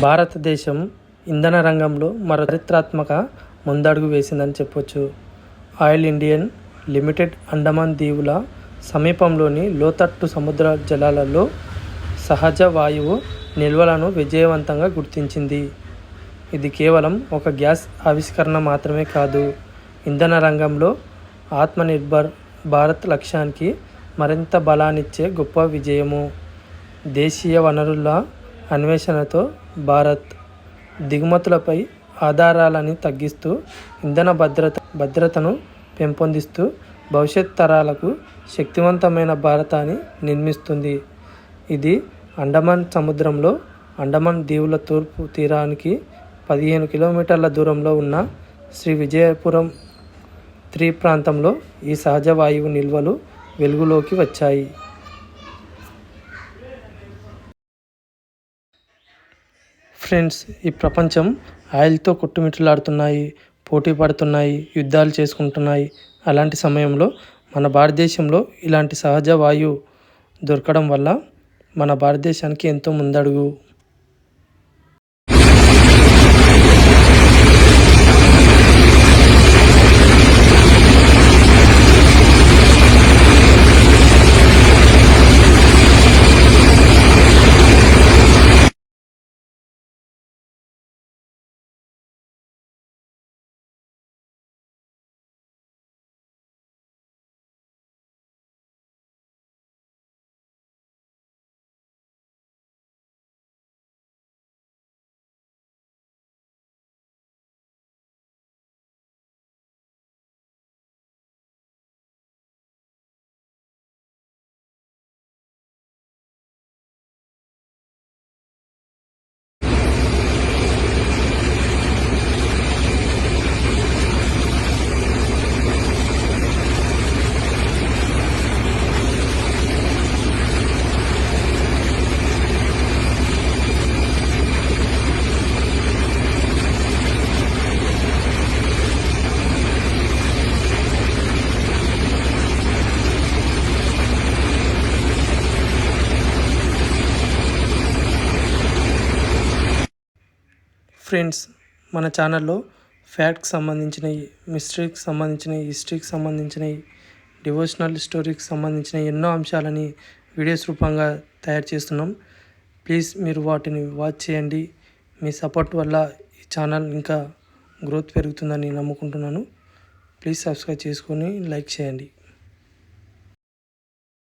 భారతదేశం ఇంధన రంగంలో మరో చారిత్రాత్మక ముందడుగు వేసిందని చెప్పొచ్చు. ఆయిల్ ఇండియన్ లిమిటెడ్ అండమాన్ దీవుల సమీపంలోని లోతట్టు సముద్ర జలాలలో సహజ వాయువు నిల్వలను విజయవంతంగా గుర్తించింది. ఇది కేవలం ఒక గ్యాస్ ఆవిష్కరణ మాత్రమే కాదు, ఇంధన రంగంలో ఆత్మనిర్భర్ భారత్ లక్ష్యానికి మరింత బలాన్నిచ్చే గొప్ప విజయము. దేశీయ వనరుల అన్వేషణతో భారత్ దిగుమతులపై ఆధారాలని తగ్గిస్తూ ఇంధన భద్రతను పెంపొందిస్తూ భవిష్యత్ తరాలకు శక్తివంతమైన భారతాన్ని నిర్మిస్తుంది. ఇది అండమాన్ సముద్రంలో అండమాన్ దీవుల తూర్పు తీరానికి 15 కిలోమీటర్ల దూరంలో ఉన్న శ్రీ విజయపురం 3 ప్రాంతంలో ఈ సహజ వాయువు నిల్వలు వెలుగులోకి వచ్చాయి. ఫ్రెండ్స్, ఈ ప్రపంచం ఆయిల్తో కొట్టుమిట్టాడుతున్నాయి, పోటీ పడుతున్నాయి, యుద్ధాలు చేసుకుంటున్నాయి. అలాంటి సమయంలో మన భారతదేశంలో ఇలాంటి సహజ వాయువు దొరకడం వల్ల మన భారతదేశానికి ఎంతో ముందడుగు. ఫ్రెండ్స్, మన ఛానల్లో ఫ్యాక్ట్కి సంబంధించినవి, మిస్టరీకి సంబంధించినవి, హిస్టరీకి సంబంధించినవి, డివోషనల్ స్టోరీకి సంబంధించిన ఎన్నో అంశాలని వీడియోస్ రూపంగా తయారు చేస్తున్నాం. ప్లీజ్ మీరు వాటిని వాచ్ చేయండి. మీ సపోర్ట్ వల్ల ఈ ఛానల్ ఇంకా గ్రోత్ పెరుగుతుందని నమ్ముకుంటున్నాను. ప్లీజ్ సబ్స్క్రైబ్ చేసుకొని లైక్ చేయండి.